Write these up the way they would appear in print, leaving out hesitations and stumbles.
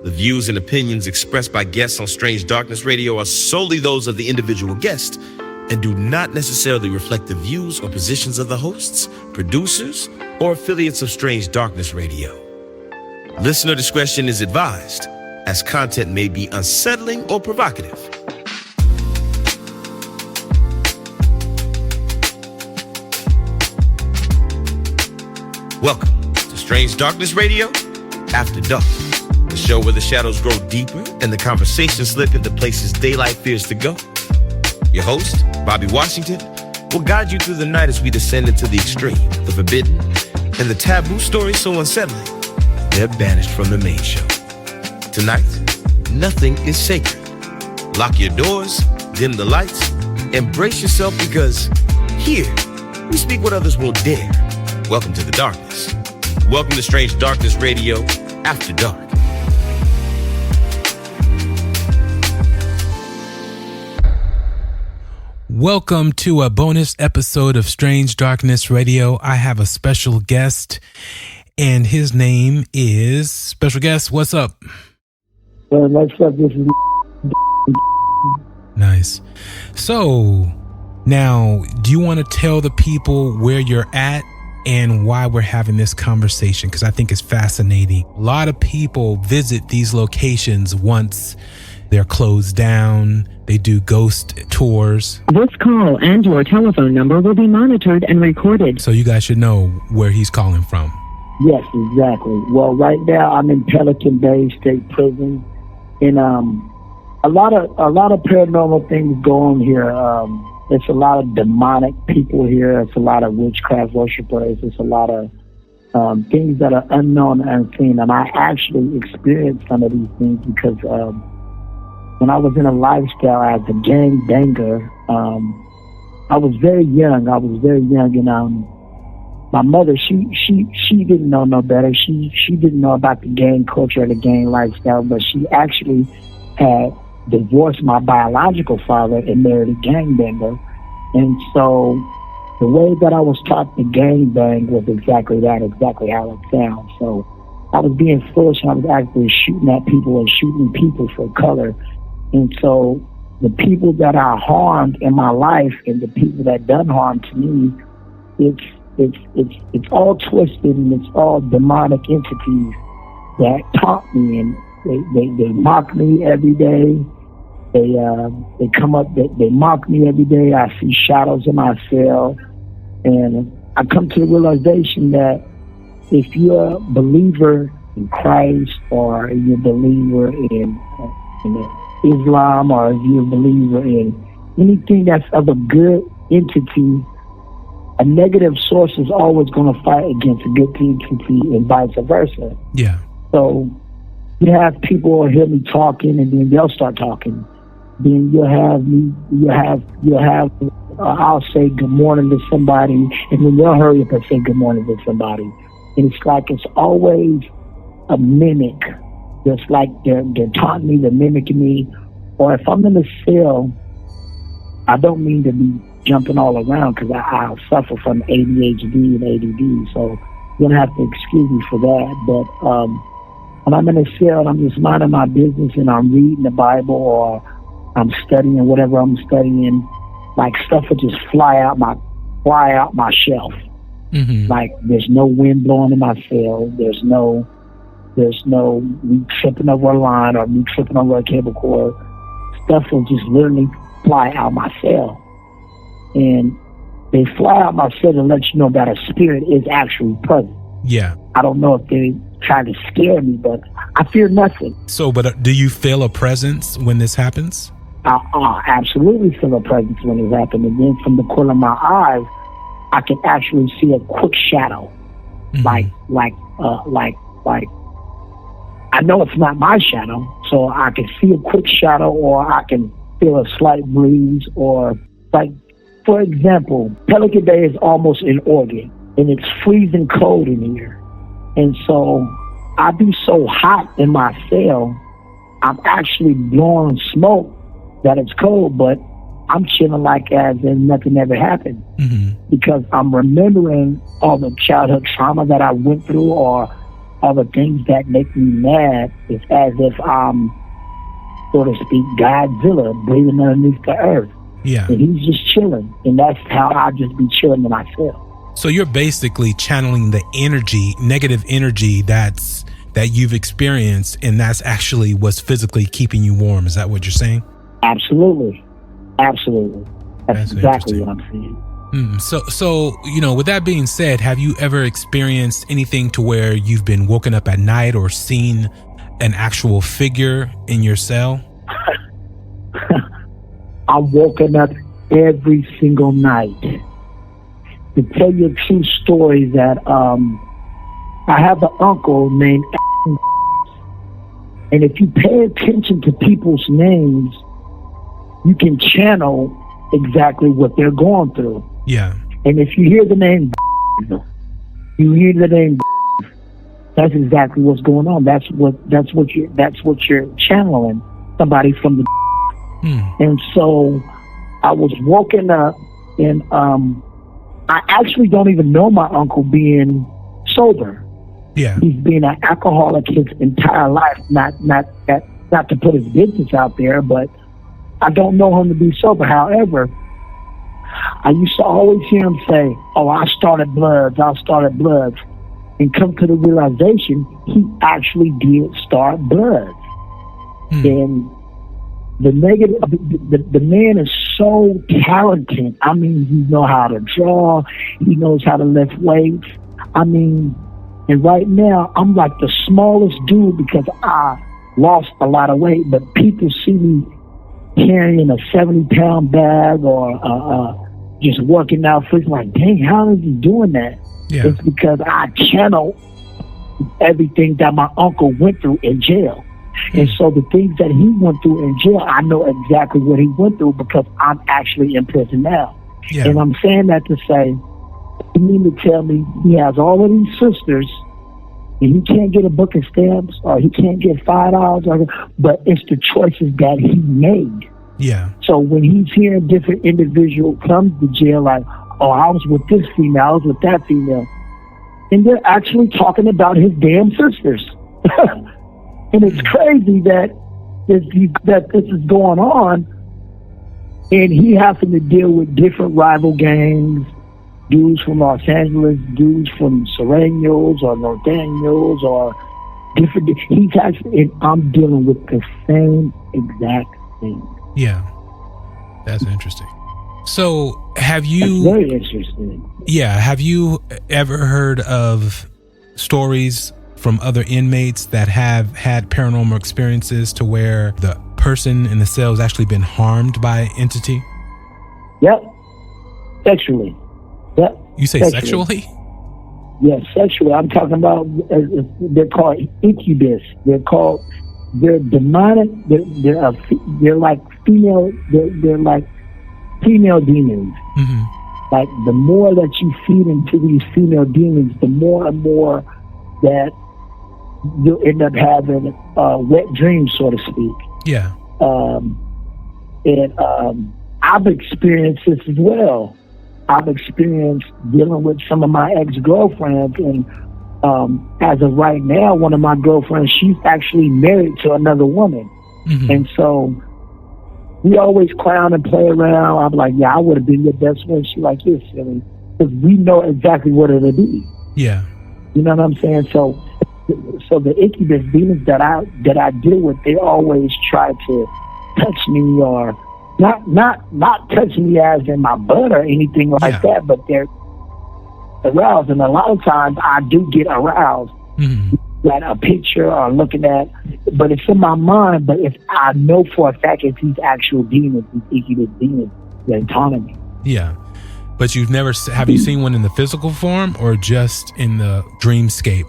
The views and opinions expressed by guests on Strange Darkness Radio are solely those of the individual guest and do not necessarily reflect the views or positions of the hosts, producers, or affiliates of Strange Darkness Radio. Listener discretion is advised, as content may be unsettling or provocative. Welcome to Strange Darkness Radio After Dark, the show where the shadows grow deeper and the conversation slip into places daylight fears to go. Your host, Bobby Washington, will guide you through the night as we descend into the extreme, the forbidden, and the taboo stories so unsettling, they're banished from the main show. Tonight, nothing is sacred. Lock your doors, dim the lights, and brace yourself because here, we speak what others won't dare. Welcome to the darkness. Welcome to Strange Darkness Radio After Dark. Welcome to a bonus episode of Strange Darkness Radio. I have a special guest, and his name is... Special guest, what's up? What's up? This is... Nice. So, now, do you want to tell the people where you're at and why we're having this conversation? Because I think it's fascinating. A lot of people visit these locations once they're closed down. They do ghost tours. This call and your telephone number will be monitored and recorded. So you guys should know where he's calling from. Yes, exactly. Well, right now I'm in Pelican Bay State Prison, and a lot of paranormal things go on here. It's a lot of demonic people here. It's a lot of witchcraft worshipers. It's a lot of things that are unknown and unseen. And I actually experienced some of these things because when I was in a lifestyle as a gang banger, I was very young. And my mother, she didn't know no better. She didn't know about the gang culture or the gang lifestyle, but she actually had divorced my biological father and married a gangbanger. And so the way that I was taught to gangbang was exactly that, exactly how it sounds. So I was being foolish and I was actually shooting at people and shooting people for color. And so the people that I harmed in my life and the people that done harm to me, it's all twisted and it's all demonic entities that taunt me, and they mock me every day. They come up, they mock me every day. I see shadows in my cell, and I come to the realization that if you're a believer in Christ, or you're a believer in Islam, or if you're a believer in anything that's of a good entity, a negative source is always going to fight against a good entity, and vice versa. Yeah. So you have people hear me talking, and then they'll start talking. Then I'll say good morning to somebody, and then they'll hurry up and say good morning to somebody. And it's like it's always a mimic. Just like they're taunting me, they're mimicking me. Or if I'm in a cell, I don't mean to be jumping all around because I suffer from ADHD and ADD, so you're going to have to excuse me for that. But when I'm in a cell and I'm just minding my business and I'm reading the Bible or I'm studying whatever I'm studying, like stuff will just fly out my shelf. Mm-hmm. Like there's no wind blowing in my cell. There's no me tripping over a line or me tripping over a cable cord. Stuff will just literally fly out my cell. And they fly out my cell to let you know that a spirit is actually present. Yeah. I don't know if they try to scare me, but I fear nothing. So, but do you feel a presence when this happens? I absolutely feel a presence when it happens. And then from the corner of my eyes, I can actually see a quick shadow. Mm-hmm. Like I know it's not my shadow, so I can see a quick shadow, or I can feel a slight breeze, or like, for example, Pelican Bay is almost in Oregon, and it's freezing cold in here. And so I be so hot in my cell, I'm actually blowing smoke that it's cold, but I'm chilling like as if nothing ever happened. Mm-hmm. Because I'm remembering all the childhood trauma that I went through, or are the things that make me mad. It's as if I'm, so to speak, Godzilla breathing underneath the earth. Yeah. And he's just chilling. And that's how I just be chilling in myself. So you're basically channeling the energy, negative energy that you've experienced, and that's actually what's physically keeping you warm. Is that what you're saying? Absolutely. That's exactly what I'm saying. So with that being said, have you ever experienced anything to where you've been woken up at night or seen an actual figure in your cell? I'm woken up every single night. To tell you a true story, that I have an uncle named, and if you pay attention to people's names, you can channel exactly what they're going through. Yeah. And if you hear the name, that's exactly what's going on. That's what you're channeling, somebody from the. And so I was woken up, and I actually don't even know my uncle being sober. Yeah. He's been an alcoholic his entire life. Not to put his business out there, but I don't know him to be sober. However, I used to always hear him say, "Oh, I started Bloods," and come to the realization he actually did start Bloods. And the man is so talented. I mean, he knows how to draw. He knows how to lift weights. I mean, and right now I'm like the smallest dude because I lost a lot of weight. But people see me carrying a 70-pound bag or just working out. It's like, dang, how is he doing that? Yeah. It's because I channel everything that my uncle went through in jail. And so the things that he went through in jail, I know exactly what he went through because I'm actually in prison now. Yeah. And I'm saying that to say, you mean to tell me he has all of these sisters and he can't get a book of stamps or he can't get $5, but it's the choices that he made. Yeah. So when he's hearing different individuals come to jail, like, oh, I was with this female, I was with that female, and they're actually talking about his damn sisters. And it's crazy that this is going on, and he having to deal with different rival gangs, dudes from Los Angeles, dudes from Serranos or Norteños or different. He's actually, and I'm dealing with the same exact thing. Yeah, that's interesting. So, have you? That's very interesting. Yeah, have you ever heard of stories from other inmates that have had paranormal experiences to where the person in the cell has actually been harmed by an entity? Yep. Sexually. Yep. You say sexually? Yes, sexually. I'm talking about, they're called incubus. They're demonic. They're like female. They're like female demons. Mm-hmm. Like the more that you feed into these female demons, the more and more that you'll end up having wet dreams, so to speak. Yeah. I've experienced this as well. I've experienced dealing with some of my ex-girlfriends, and as of right now, one of my girlfriends, she's actually married to another woman. Mm-hmm. And so we always clown and play around. I'm like, yeah, I would have been your best friend. She's like, you're silly. Because we know exactly what it'll be. Yeah. You know what I'm saying? So the incubus demons that I deal with, they always try to touch me, or not touch me as in my butt or anything like that, but they're aroused. And a lot of times I do get aroused, like a picture or looking at, but it's in my mind. But if I know for a fact it's these actual demons, these incubus demons, they're taunting me. Yeah. But have you seen one in the physical form or just in the dreamscape?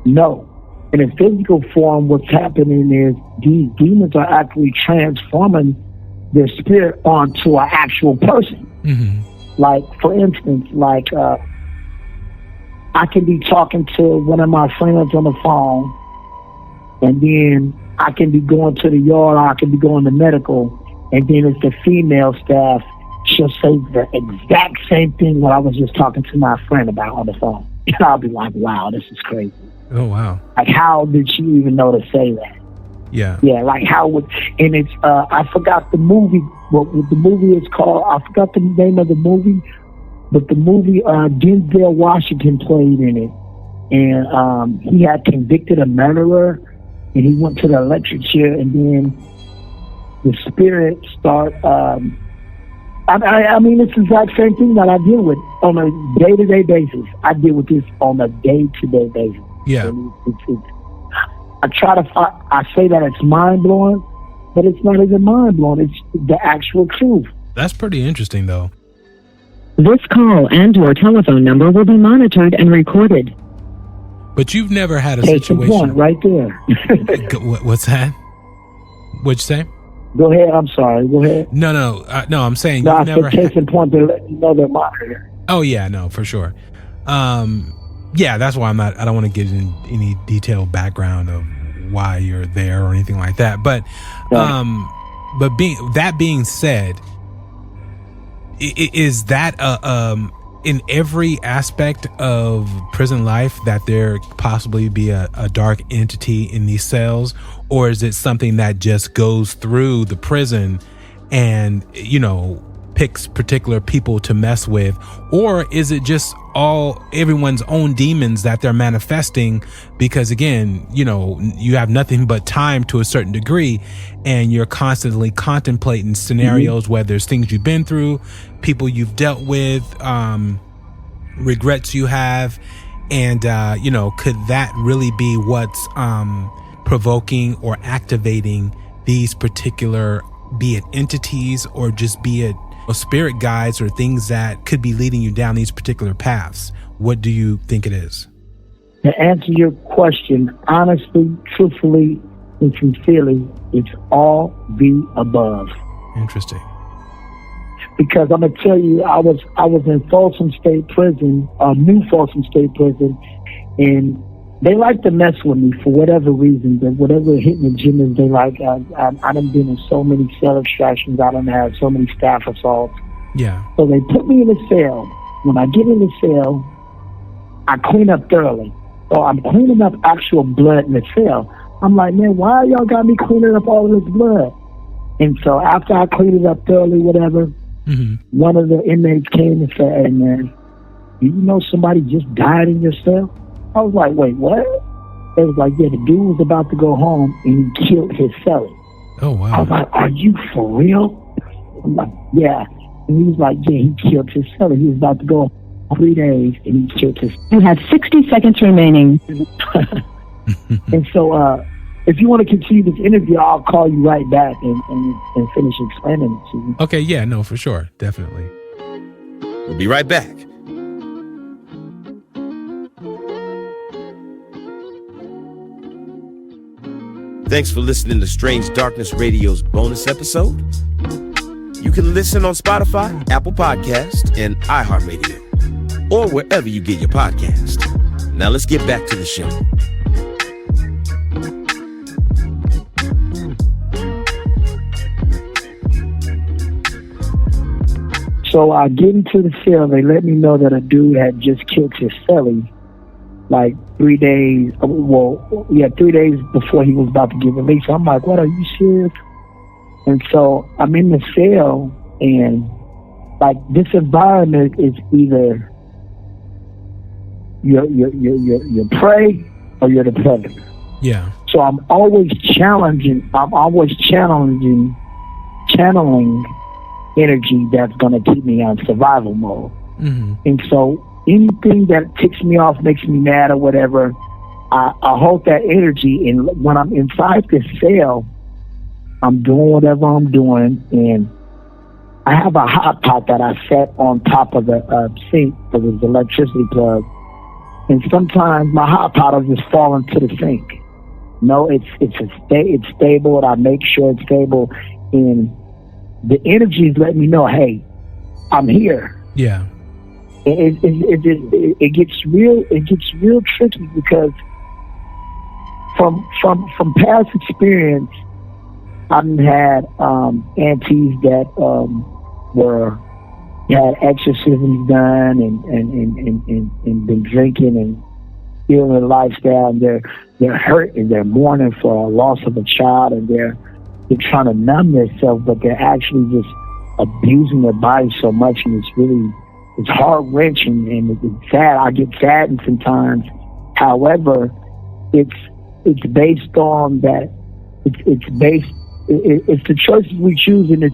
No. In a physical form, what's happening is these demons are actually transforming their spirit onto an actual person. Mm-hmm. Like, for instance, I can be talking to one of my friends on the phone, and then I can be going to the yard, or I can be going to medical, and then it's the female staff. She'll say the exact same thing what I was just talking to my friend about on the phone. And I'll be like, wow, this is crazy. Oh, wow. Like, how did she even know to say that? Yeah. Yeah, like how would, and it's, I forgot the movie, what the movie is called. I forgot the name of the movie, but the movie, Denzel Washington played in it. And he had convicted a murderer, and he went to the electric chair, and then the spirit start, I mean, it's the exact same thing that I deal with on a day-to-day basis. I deal with this on a day-to-day basis. Yeah. I try to find, I say that it's mind-blowing, but it's not even mind-blowing. It's the actual truth. That's pretty interesting, though. This call and your telephone number will be monitored and recorded. But you've never had a Case in situation. point right there. What's that? What'd you say? Go ahead. I'm sorry. Go ahead. No. I'm saying No, you've I never said case in point to let you know they're monitored. Oh yeah, no, for sure. Yeah, that's why I don't want to get in any detailed background of why you're there or anything like that. But being said, is that in every aspect of prison life that there possibly be a dark entity in these cells, or is it something that just goes through the prison and, you know, picks particular people to mess with? Or is it just everyone's own demons that they're manifesting? Because again, you know, you have nothing but time to a certain degree, and you're constantly contemplating scenarios, whether there's things you've been through, people you've dealt with, regrets you have, and you know, could that really be what's provoking or activating these particular, be it entities or just be it spirit guides or things that could be leading you down these particular paths? What do you think it is? To answer your question, honestly, truthfully, and sincerely, it's all the above. Interesting. Because I'm gonna tell you, I was in Folsom State Prison, New Folsom State Prison, and they like to mess with me for whatever reason. But whatever hidden agendas they like, I done been in so many cell extractions. I done had so many staff assaults. Yeah. So they put me in a cell. When I get in the cell, I clean up thoroughly. So I'm cleaning up actual blood in the cell. I'm like, man, why y'all got me cleaning up all of this blood? And so after I cleaned it up thoroughly, whatever, one of the inmates came and said, hey, man, do you know somebody just died in your cell? I was like, wait, what? It was like, yeah, the dude was about to go home and he killed his cellie. Oh, wow. I was like, are you for real? I'm like, yeah. And he was like, yeah, he killed his cellie. He was about to go 3 days and he killed his. You have 60 seconds remaining. And so, if you want to continue this interview, I'll call you right back and finish explaining it to you. Okay, yeah, no, for sure. Definitely. We'll be right back. Thanks for listening to Strange Darkness Radio's bonus episode. You can listen on Spotify, Apple Podcasts, and iHeartRadio, or wherever you get your podcast. Now let's get back to the show. So I get into the cell. They let me know that a dude had just killed his cellie, like 3 days. 3 days before he was about to get released. I'm like, what? Are you serious? And so I'm in the cell, and like this environment is either you're prey or you're the predator. Yeah. So I'm always channeling energy that's going to keep me on survival mode. And so anything that ticks me off, makes me mad or whatever, I hold that energy. And when I'm inside this cell, I'm doing whatever I'm doing. And I have a hot pot that I set on top of the sink because there's electricity plug. And sometimes my hot pot will just fall into the sink. No, it's stable, and I make sure it's stable. And the energy is letting me know, hey, I'm here. Yeah. It gets real tricky because from past experience, I've had aunties that had exorcisms done and been drinking, dealing with a lifestyle, and they're hurt and they're mourning for a loss of a child, and they're trying to numb themselves, but they're actually just abusing their body so much, and it's heart-wrenching and it's sad. I get saddened sometimes. However, it's based on that. It's the choices we choose, and it's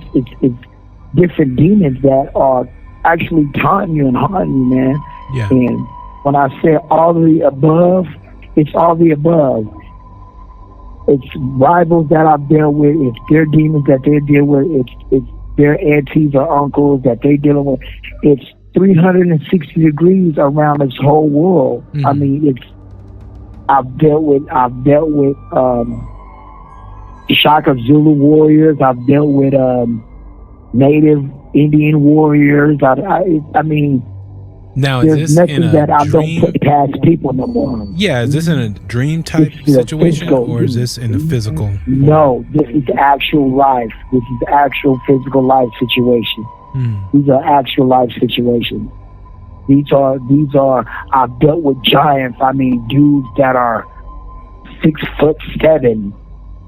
different demons that are actually taunting you and haunting you, man. Yeah. And when I say all of the above, it's all the above. It's rivals that I've dealt with. It's their demons that they deal with. It's their aunties or uncles that they dealing with. It's 360 degrees around this whole world. Mm-hmm. I mean, I've dealt with Shaka Zulu warriors. I've dealt with Native Indian warriors. I mean, now there's is this nothing in a that I dream? don't put past people no more. Yeah, is this in a dream type This is a situation, physical- or is this in a physical? No, this is actual life. This is actual physical life situation. These are actual life situations. These are. I've dealt with giants. I mean, dudes that are 6'7"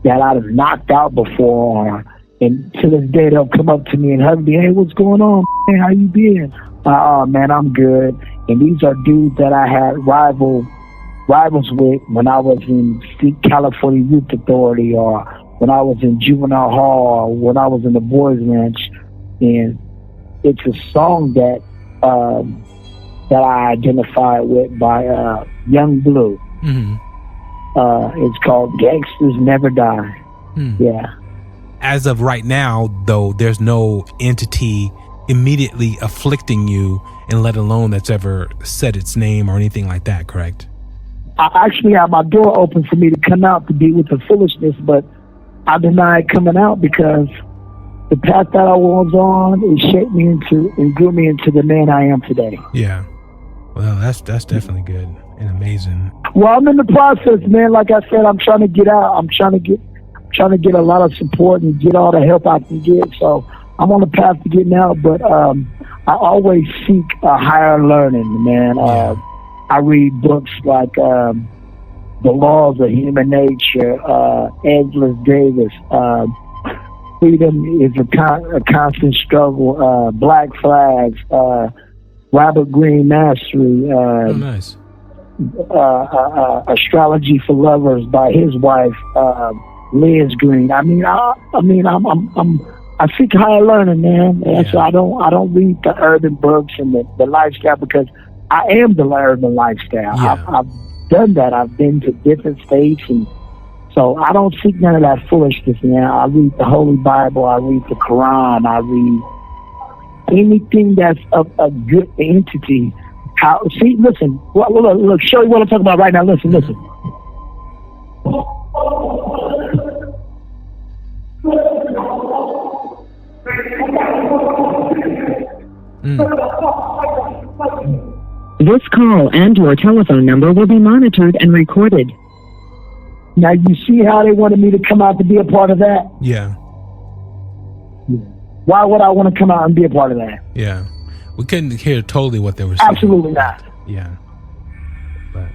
that I've knocked out before, and to this day they'll come up to me and hug me. Hey, what's going on, man? How you been? Oh man, I'm good. And these are dudes that I had rivals with when I was in California Youth Authority, or when I was in juvenile hall, or when I was in the boys' ranch. And it's a song that I identified with by Young Blue. Mm-hmm. It's called Gangsters Never Die. Yeah. As of right now, though, there's no entity immediately afflicting you, and let alone that's ever said its name or anything like that, correct? I actually have my door open for me to come out to be with the foolishness, but I denied coming out because the path that I was on, it shaped me into and grew me into the man I am today. Yeah. Well, that's definitely good and amazing. Well, I'm in the process, man. Like I said, I'm trying to get out. I'm trying to get a lot of support and get all the help I can get. So I'm on the path to getting out, but I always seek a higher learning, man. I read books like The Laws of Human Nature, Angela Davis. Freedom is a constant struggle. Black Flags. Robert Greene Mastery. Nice. Astrology for Lovers by his wife, Liz Green. I seek higher learning, man. And so I don't read the urban books and the lifestyle, because I am the urban lifestyle. Yeah. I've done that. I've been to different states, and so I don't seek none of that foolishness, man. I read the Holy Bible. I read the Quran. I read anything that's of a good entity. Listen. Look. Show you what I'm talking about right now. Listen. This call and your telephone number will be monitored and recorded. Now you see how they wanted me to come out to be a part of that? Yeah. Why would I want to come out and be a part of that? Yeah. We couldn't hear totally what they were saying. Absolutely not. Yeah. But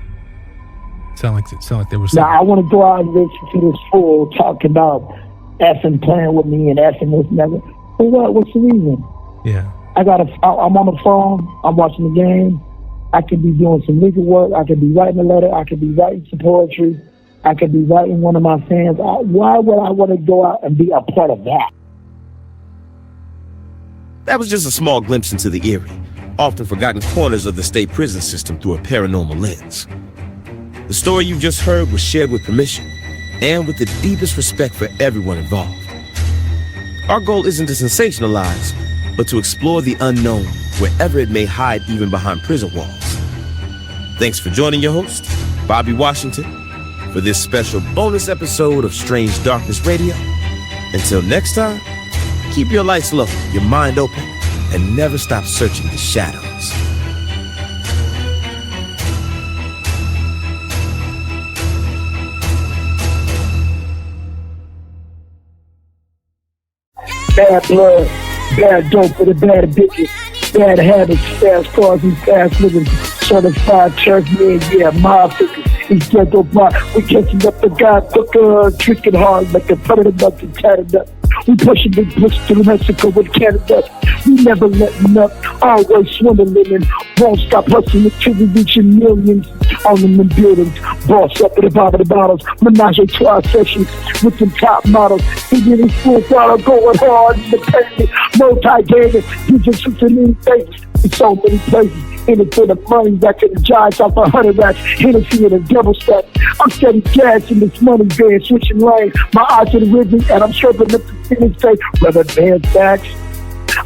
sound like they were saying. Now I want to go out and listen to this fool talking about effing playing with me and effing this and that. For what? What's the reason? Yeah. I'm on the phone. I'm watching the game. I could be doing some legal work. I could be writing a letter. I could be writing some poetry. I could be writing one of my fans. Why would I want to go out and be a part of that? That was just a small glimpse into the eerie, often forgotten corners of the state prison system through a paranormal lens. The story you just heard was shared with permission and with the deepest respect for everyone involved. Our goal isn't to sensationalize, but to explore the unknown wherever it may hide, even behind prison walls. Thanks for joining your host, Bobby Washington, for this special bonus episode of Strange Darkness Radio. Until next time, keep your lights low, your mind open, and never stop searching the shadows. Bad blood, bad dope for the bad bitches, bad habits, fast cars and fast living, certified turf man, yeah, mob figures. He's dead on my. We catching up the guy, booker, tricking hard like a predator nuts and tatted up. We pushing big push through Mexico with Canada. We never letting up, always swindling and won't stop hustling until we reaching millions on them in buildings. Boss up at the bottom of the bottles, menage a trois sessions with some top models. We getting full throttle, going hard, independent, multi-gaming, using some new things in so many places. In it for the money, back to the giants off 100 racks, Hennessy in a double stack. I'm steady gas in this money van, switching lanes. My eyes to the rhythm, and I'm shaping up the finish state. Rather than facts,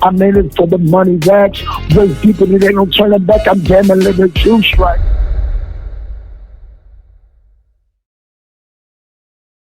I'm in it for the money racks. Way deeper than they don't turn it back. I'm damn a little juice right.